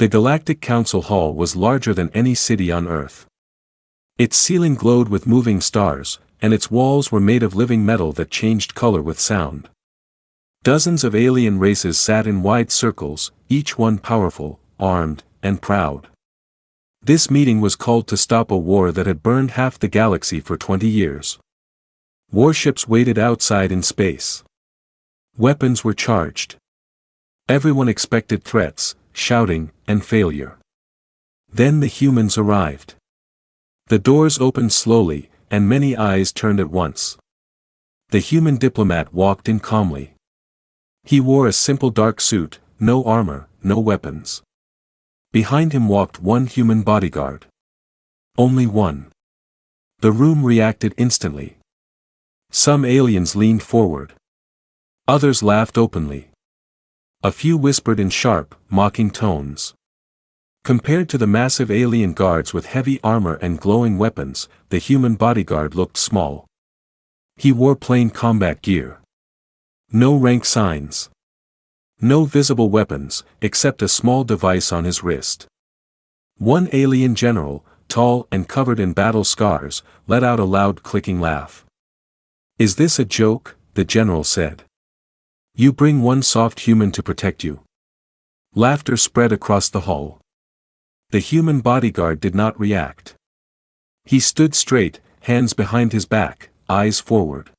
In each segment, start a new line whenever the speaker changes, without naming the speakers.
The Galactic Council Hall was larger than any city on Earth. Its ceiling glowed with moving stars, and its walls were made of living metal that changed color with sound. Dozens of alien races sat in wide circles, each one powerful, armed, and proud. This meeting was called to stop a war that had burned half the galaxy for 20 years. Warships waited outside in space. Weapons were charged. Everyone expected threats, shouting, and failure. Then the humans arrived. The doors opened slowly, and many eyes turned at once. The human diplomat walked in calmly. He wore a simple dark suit, no armor, no weapons. Behind him walked one human bodyguard. Only one. The room reacted instantly. Some aliens leaned forward. Others laughed openly. A few whispered in sharp, mocking tones. Compared to the massive alien guards with heavy armor and glowing weapons, the human bodyguard looked small. He wore plain combat gear. No rank signs. No visible weapons, except a small device on his wrist. One alien general, tall and covered in battle scars, let out a loud clicking laugh. "Is this a joke?" the general said. "You bring one soft human to protect you." Laughter spread across the hall. The human bodyguard did not react. He stood straight, hands behind his back, eyes forward.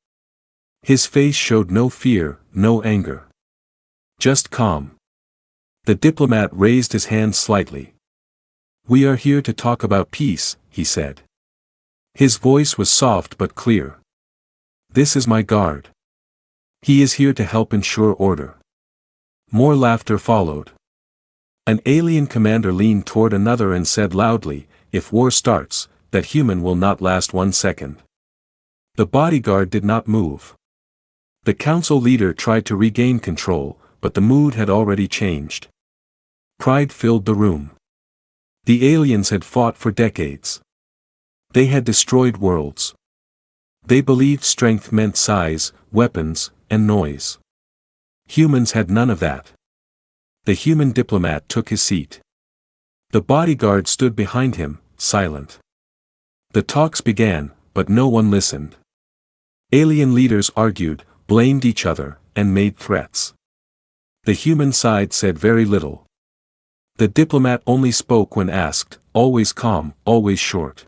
His face showed no fear, no anger. Just calm. The diplomat raised his hand slightly. "We are here to talk about peace," he said. His voice was soft but clear. "This is my guard. He is here to help ensure order." More laughter followed. An alien commander leaned toward another and said loudly, "If war starts, that human will not last 1 second." The bodyguard did not move. The council leader tried to regain control, but the mood had already changed. Pride filled the room. The aliens had fought for decades. They had destroyed worlds. They believed strength meant size, weapons, and noise. Humans had none of that. The human diplomat took his seat. The bodyguard stood behind him, silent. The talks began, but no one listened. Alien leaders argued, blamed each other, and made threats. The human side said very little. The diplomat only spoke when asked, always calm, always short.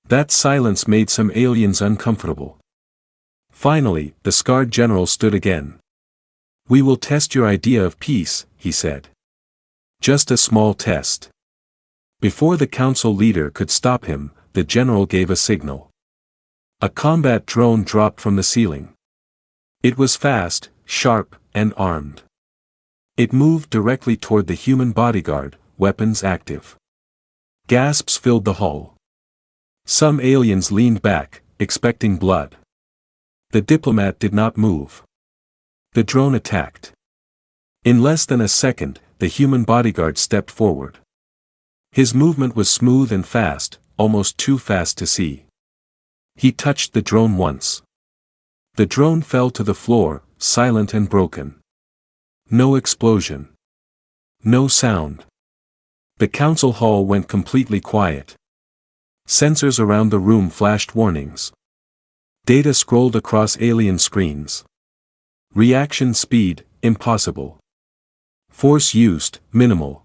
That silence made some aliens uncomfortable. Finally, the scarred general stood again. "We will test your idea of peace," he said. "Just a small test." Before the council leader could stop him, the general gave a signal. A combat drone dropped from the ceiling. It was fast, sharp, and armed. It moved directly toward the human bodyguard, weapons active. Gasps filled the hall. Some aliens leaned back, expecting blood. The diplomat did not move. The drone attacked. In less than a second, the human bodyguard stepped forward. His movement was smooth and fast, almost too fast to see. He touched the drone once. The drone fell to the floor, silent and broken. No explosion. No sound. The council hall went completely quiet. Sensors around the room flashed warnings. Data scrolled across alien screens. Reaction speed, impossible. Force used, minimal.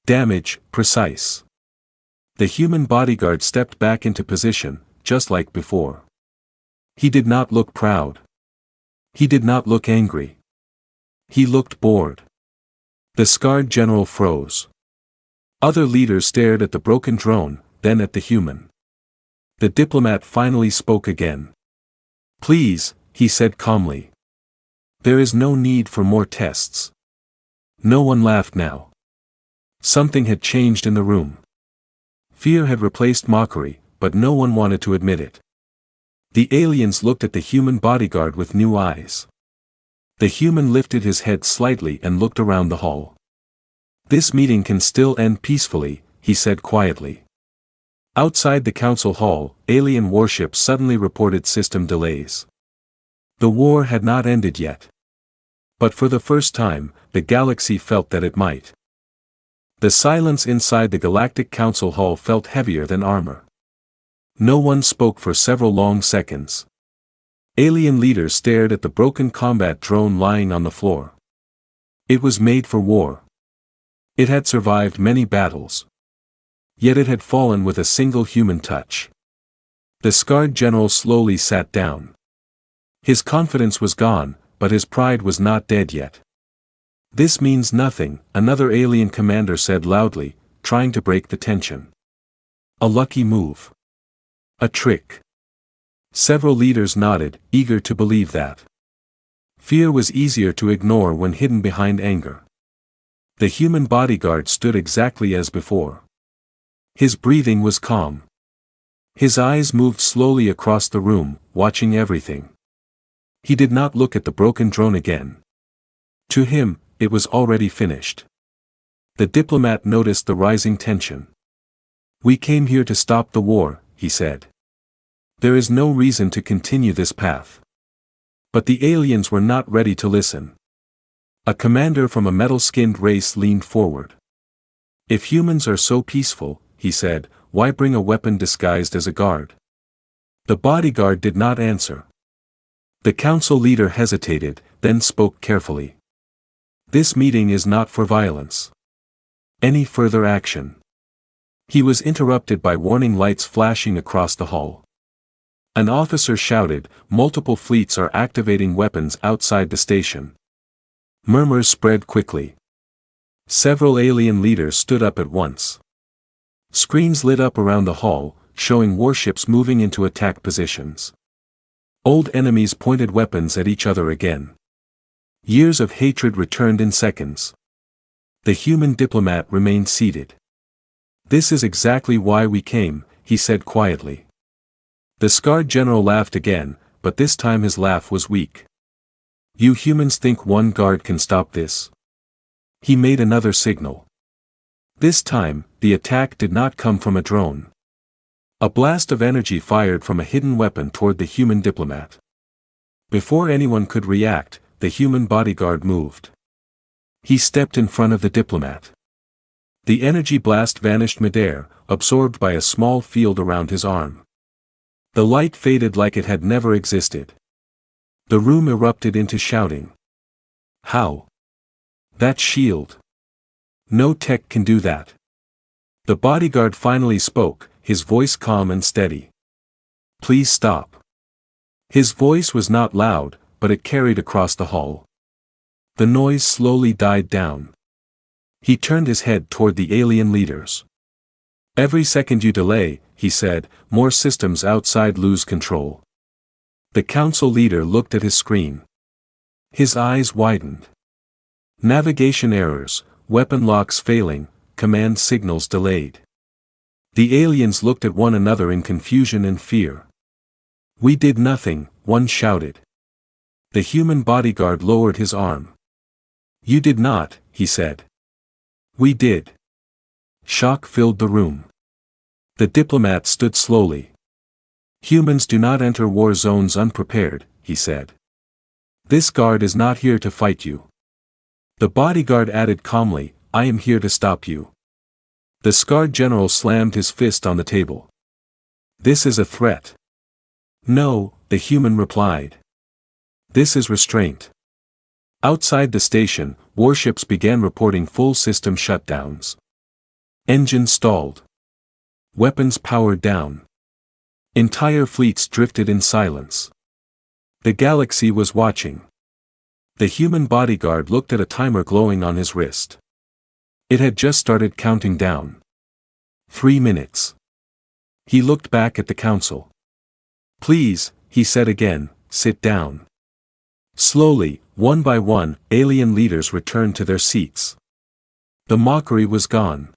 Damage, precise. The human bodyguard stepped back into position, just like before. He did not look proud. He did not look angry. He looked bored. The scarred general froze. Other leaders stared at the broken drone, then at the human. The diplomat finally spoke again. "Please," he said calmly. "There is no need for more tests." No one laughed now. Something had changed in the room. Fear had replaced mockery, but no one wanted to admit it. The aliens looked at the human bodyguard with new eyes. The human lifted his head slightly and looked around the hall. "This meeting can still end peacefully," he said quietly. Outside the council hall, alien warships suddenly reported system delays. The war had not ended yet. But for the first time, the galaxy felt that it might. The silence inside the Galactic Council Hall felt heavier than armor. No one spoke for several long seconds. Alien leaders stared at the broken combat drone lying on the floor. It was made for war. It had survived many battles. Yet it had fallen with a single human touch. The scarred general slowly sat down. His confidence was gone, but his pride was not dead yet. "This means nothing," another alien commander said loudly, trying to break the tension. "A lucky move. A trick." Several leaders nodded, eager to believe that. Fear was easier to ignore when hidden behind anger. The human bodyguard stood exactly as before. His breathing was calm. His eyes moved slowly across the room, watching everything. He did not look at the broken drone again. To him, it was already finished. The diplomat noticed the rising tension. "We came here to stop the war," he said. "There is no reason to continue this path." But the aliens were not ready to listen. A commander from a metal-skinned race leaned forward. "If humans are so peaceful," he said, "why bring a weapon disguised as a guard?" The bodyguard did not answer. The council leader hesitated, then spoke carefully. "This meeting is not for violence. Any further action." He was interrupted by warning lights flashing across the hall. An officer shouted, "Multiple fleets are activating weapons outside the station." Murmurs spread quickly. Several alien leaders stood up at once. Screens lit up around the hall, showing warships moving into attack positions. Old enemies pointed weapons at each other again. Years of hatred returned in seconds. The human diplomat remained seated. "This is exactly why we came," he said quietly. The scarred general laughed again, but this time his laugh was weak. "You humans think one guard can stop this?" He made another signal. This time, the attack did not come from a drone. A blast of energy fired from a hidden weapon toward the human diplomat. Before anyone could react, the human bodyguard moved. He stepped in front of the diplomat. The energy blast vanished midair, absorbed by a small field around his arm. The light faded like it had never existed. The room erupted into shouting. "How? That shield. No tech can do that." The bodyguard finally spoke, his voice calm and steady. "Please stop." His voice was not loud, but it carried across the hall. The noise slowly died down. He turned his head toward the alien leaders. "Every second you delay," he said, "more systems outside lose control." The council leader looked at his screen. His eyes widened. Navigation errors, weapon locks failing, command signals delayed. The aliens looked at one another in confusion and fear. "We did nothing," one shouted. The human bodyguard lowered his arm. "You did not," he said. "We did." Shock filled the room. The diplomat stood slowly. "Humans do not enter war zones unprepared," he said. "This guard is not here to fight you." The bodyguard added calmly, "I am here to stop you." The scarred general slammed his fist on the table. "This is a threat." "No," the human replied. "This is restraint." Outside the station, warships began reporting full system shutdowns. Engines stalled. Weapons powered down. Entire fleets drifted in silence. The galaxy was watching. The human bodyguard looked at a timer glowing on his wrist. It had just started counting down. 3 minutes. He looked back at the council. "Please," he said again, "sit down." Slowly, one by one, alien leaders returned to their seats. The mockery was gone.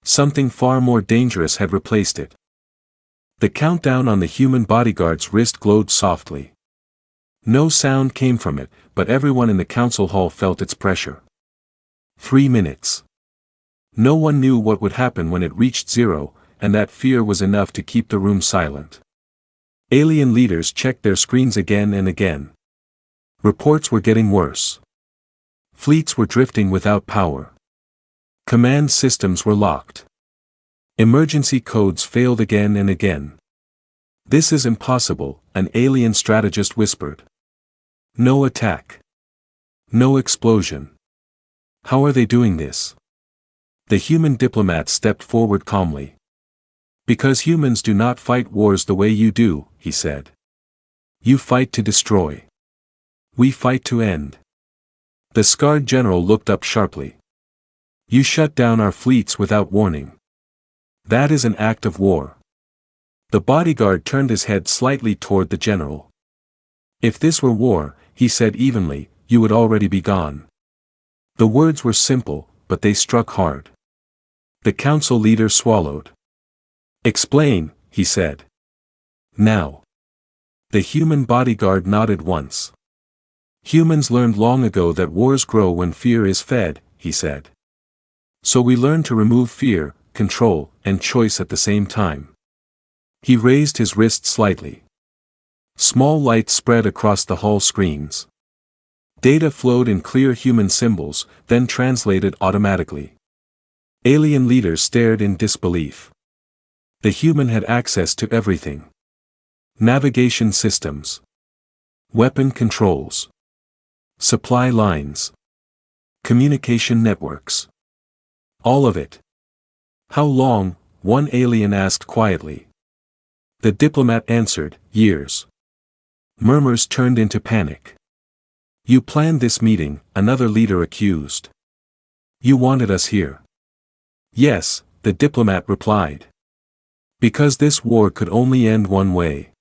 Something far more dangerous had replaced it. The countdown on the human bodyguard's wrist glowed softly. No sound came from it, but everyone in the council hall felt its pressure. 3 minutes. No one knew what would happen when it reached 0, and that fear was enough to keep the room silent. Alien leaders checked their screens again and again. Reports were getting worse. Fleets were drifting without power. Command systems were locked. Emergency codes failed again and again. "This is impossible," an alien strategist whispered. "No attack. No explosion. How are they doing this?" The human diplomat stepped forward calmly. "Because humans do not fight wars the way you do," he said. "You fight to destroy. We fight to end." The scarred general looked up sharply. "You shut down our fleets without warning. That is an act of war." The bodyguard turned his head slightly toward the general. "If this were war," he said evenly, "you would already be gone." The words were simple, but they struck hard. The council leader swallowed. "Explain," he said. "Now." The human bodyguard nodded once. "Humans learned long ago that wars grow when fear is fed," he said. "So we learned to remove fear, control, and choice at the same time." He raised his wrist slightly. Small lights spread across the hall screens. Data flowed in clear human symbols, then translated automatically. Alien leaders stared in disbelief. The human had access to everything. Navigation systems. Weapon controls. Supply lines. Communication networks. All of it. "How long?" one alien asked quietly. The diplomat answered, "Years." Murmurs turned into panic. "You planned this meeting," another leader accused. "You wanted us here." "Yes," the diplomat replied. "Because this war could only end one way.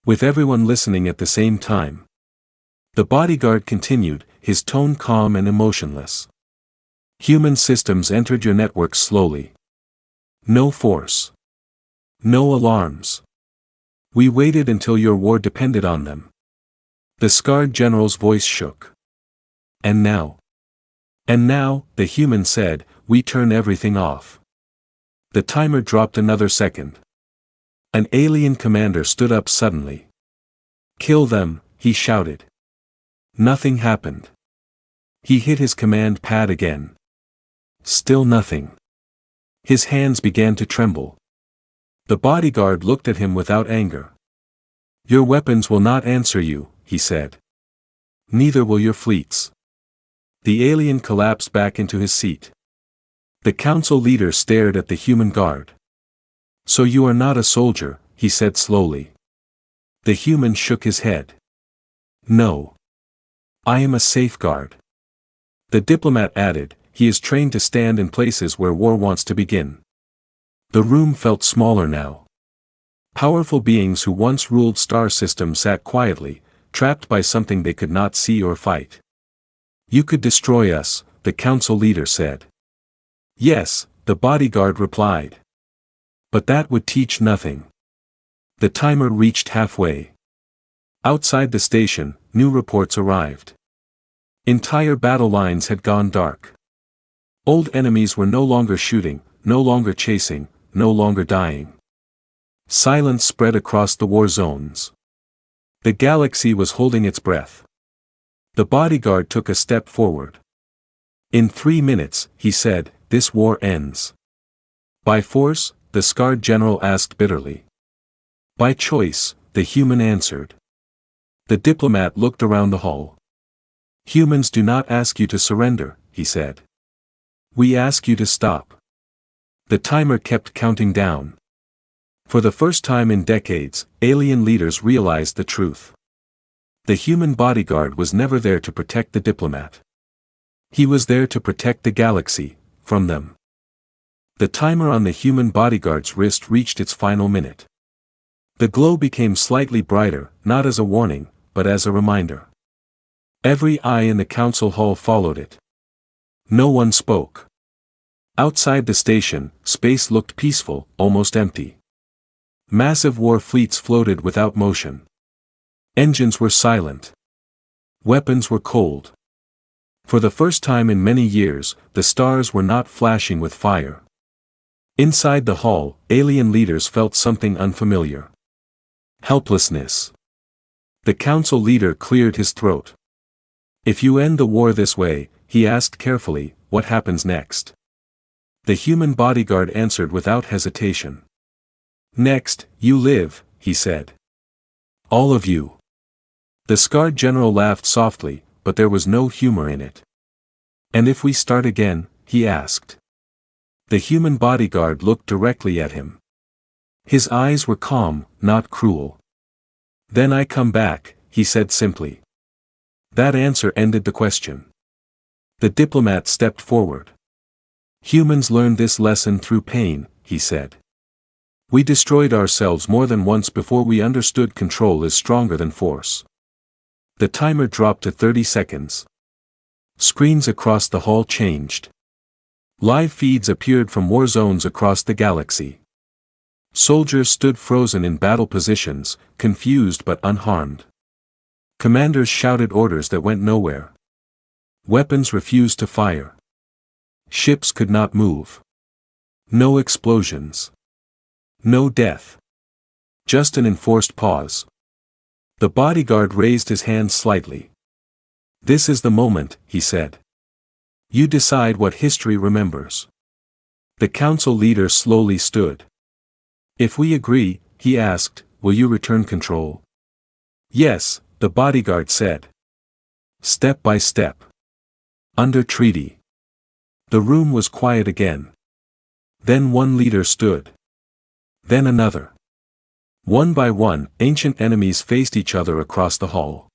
With everyone listening at the same time." The bodyguard continued, his tone calm and emotionless. "Human systems entered your network slowly. No force. No alarms. We waited until your war depended on them." The scarred general's voice shook. "And now?" "And now," the human said, "we turn everything off." The timer dropped another second. An alien commander stood up suddenly. "Kill them," he shouted. Nothing happened. He hit his command pad again. Still nothing. His hands began to tremble. The bodyguard looked at him without anger. "Your weapons will not answer you," he said. "Neither will your fleets." The alien collapsed back into his seat. The council leader stared at the human guard. "So you are not a soldier," he said slowly. The human shook his head. "No. I am a safeguard." The diplomat added, "He is trained to stand in places where war wants to begin." The room felt smaller now. Powerful beings who once ruled star systems sat quietly, trapped by something they could not see or fight. "You could destroy us," the council leader said. "Yes," the bodyguard replied. "But that would teach nothing." The timer reached halfway. Outside the station, new reports arrived. Entire battle lines had gone dark. Old enemies were no longer shooting, no longer chasing, no longer dying. Silence spread across the war zones. The galaxy was holding its breath. The bodyguard took a step forward. "In 3 minutes," he said, "this war ends." "By force?" the scarred general asked bitterly. "By choice," the human answered. The diplomat looked around the hall. "Humans do not ask you to surrender," he said. "We ask you to stop." The timer kept counting down. For the first time in decades, alien leaders realized the truth. The human bodyguard was never there to protect the diplomat. He was there to protect the galaxy, from them. The timer on the human bodyguard's wrist reached its final minute. The glow became slightly brighter, not as a warning, but as a reminder. Every eye in the council hall followed it. No one spoke. Outside the station, space looked peaceful, almost empty. Massive war fleets floated without motion. Engines were silent. Weapons were cold. For the first time in many years, the stars were not flashing with fire. Inside the hall, alien leaders felt something unfamiliar. Helplessness. The council leader cleared his throat. "If you end the war this way," he asked carefully, "what happens next?" The human bodyguard answered without hesitation. Next, you live, he said. All of you. The scarred general laughed softly, but there was no humor in it. And if we start again, he asked. The human bodyguard looked directly at him. His eyes were calm, not cruel. Then I come back, he said simply. That answer ended the question. The diplomat stepped forward. Humans learned this lesson through pain, he said. We destroyed ourselves more than once before we understood control is stronger than force. The timer dropped to 30 seconds. Screens across the hall changed. Live feeds appeared from war zones across the galaxy. Soldiers stood frozen in battle positions, confused but unharmed. Commanders shouted orders that went nowhere. Weapons refused to fire. Ships could not move. No explosions. No death. Just an enforced pause. The bodyguard raised his hand slightly. This is the moment, he said. You decide what history remembers. The council leader slowly stood. If we agree, he asked, will you return control? Yes, the bodyguard said. Step by step. Under treaty. The room was quiet again. Then one leader stood. Then another. One by one, ancient enemies faced each other across the hall.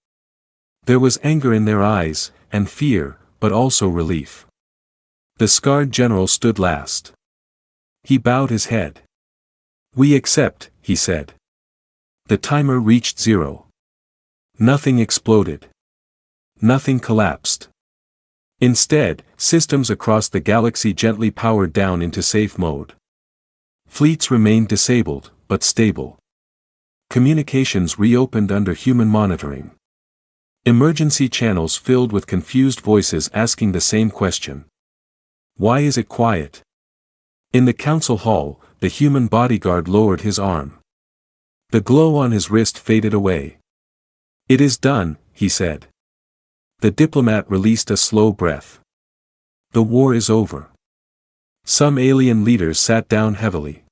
There was anger in their eyes, and fear, but also relief. The scarred general stood last. He bowed his head. We accept, he said. The timer reached 0. Nothing exploded. Nothing collapsed. Instead, systems across the galaxy gently powered down into safe mode. Fleets remained disabled, but stable. Communications reopened under human monitoring. Emergency channels filled with confused voices asking the same question. Why is it quiet? In the council hall, the human bodyguard lowered his arm. The glow on his wrist faded away. It is done, he said. The diplomat released a slow breath. The war is over. Some alien leaders sat down heavily.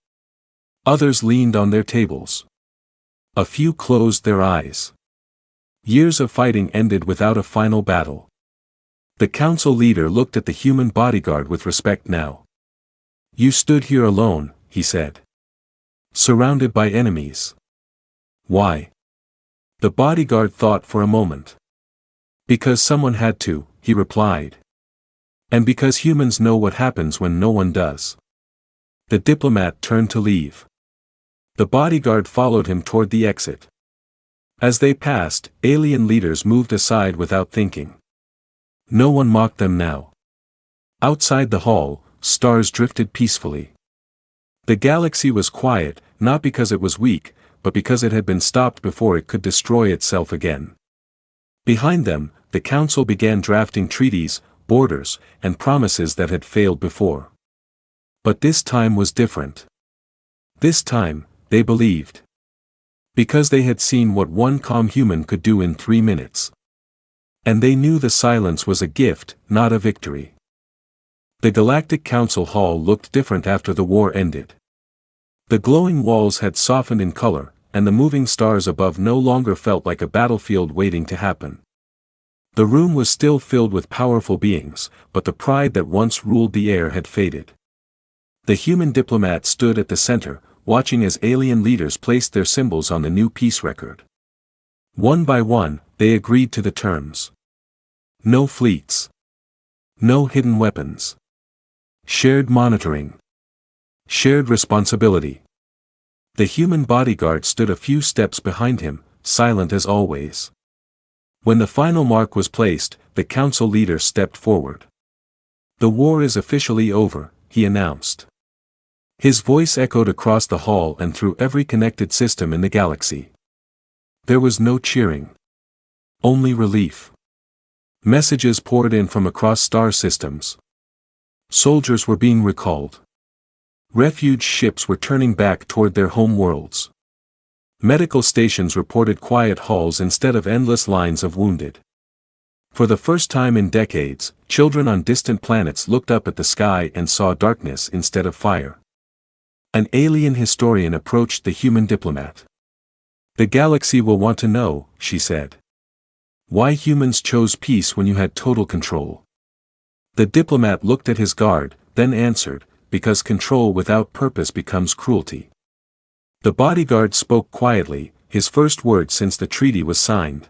Others leaned on their tables. A few closed their eyes. Years of fighting ended without a final battle. The council leader looked at the human bodyguard with respect now. You stood here alone, he said. Surrounded by enemies. Why? The bodyguard thought for a moment. Because someone had to, he replied. And because humans know what happens when no one does. The diplomat turned to leave. The bodyguard followed him toward the exit. As they passed, alien leaders moved aside without thinking. No one mocked them now. Outside the hall, stars drifted peacefully. The galaxy was quiet, not because it was weak, but because it had been stopped before it could destroy itself again. Behind them, the council began drafting treaties, borders, and promises that had failed before. But this time was different. This time, they believed. Because they had seen what one calm human could do in 3 minutes. And they knew the silence was a gift, not a victory. The Galactic Council Hall looked different after the war ended. The glowing walls had softened in color, and the moving stars above no longer felt like a battlefield waiting to happen. The room was still filled with powerful beings, but the pride that once ruled the air had faded. The human diplomat stood at the center, watching as alien leaders placed their symbols on the new peace record. One by one, they agreed to the terms. No fleets. No hidden weapons. Shared monitoring. Shared responsibility. The human bodyguard stood a few steps behind him, silent as always. When the final mark was placed, the council leader stepped forward. The war is officially over, he announced. His voice echoed across the hall and through every connected system in the galaxy. There was no cheering. Only relief. Messages poured in from across star systems. Soldiers were being recalled. Refuge ships were turning back toward their home worlds. Medical stations reported quiet halls instead of endless lines of wounded. For the first time in decades, children on distant planets looked up at the sky and saw darkness instead of fire. An alien historian approached the human diplomat. "The galaxy will want to know," she said. "Why humans chose peace when you had total control." The diplomat looked at his guard, then answered, "Because control without purpose becomes cruelty." The bodyguard spoke quietly, his first word since the treaty was signed.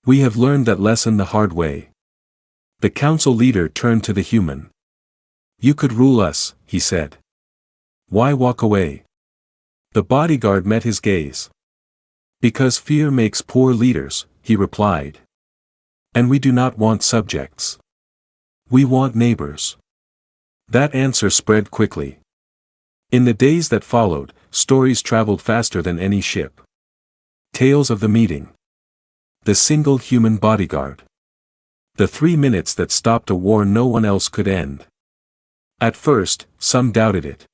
"We have learned that lesson the hard way." The council leader turned to the human. "You could rule us," he said. "Why walk away?" The bodyguard met his gaze. "Because fear makes poor leaders," he replied. "And we do not want subjects. We want neighbors." That answer spread quickly. In the days that followed, stories traveled faster than any ship. Tales of the meeting. The single human bodyguard. The 3 minutes that stopped a war no one else could end. At first, some doubted it.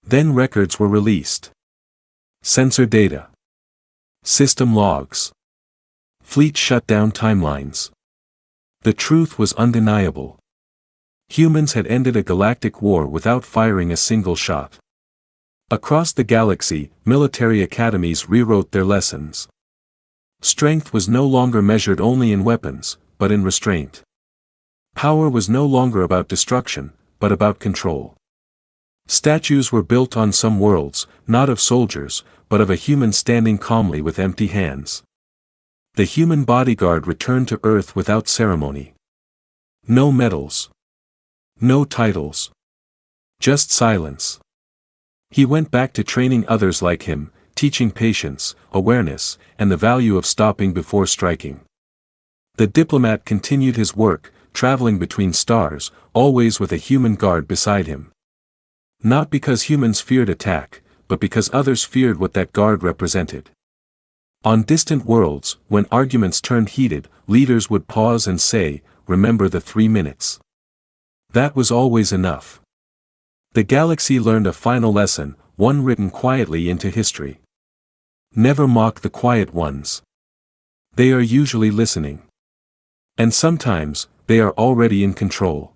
Then records were released. Sensor data. System logs. Fleet shutdown timelines. The truth was undeniable. Humans had ended a galactic war without firing a single shot. Across the galaxy, military academies rewrote their lessons. Strength was no longer measured only in weapons, but in restraint. Power was no longer about destruction, but about control. Statues were built on some worlds, not of soldiers, but of a human standing calmly with empty hands. The human bodyguard returned to Earth without ceremony. No medals. No titles. Just silence. He went back to training others like him, teaching patience, awareness, and the value of stopping before striking. The diplomat continued his work, traveling between stars, always with a human guard beside him. Not because humans feared attack, but because others feared what that guard represented. On distant worlds, when arguments turned heated, leaders would pause and say, "Remember the 3 minutes." That was always enough. The galaxy learned a final lesson, one written quietly into history. Never mock the quiet ones. They are usually listening. And sometimes, they are already in control.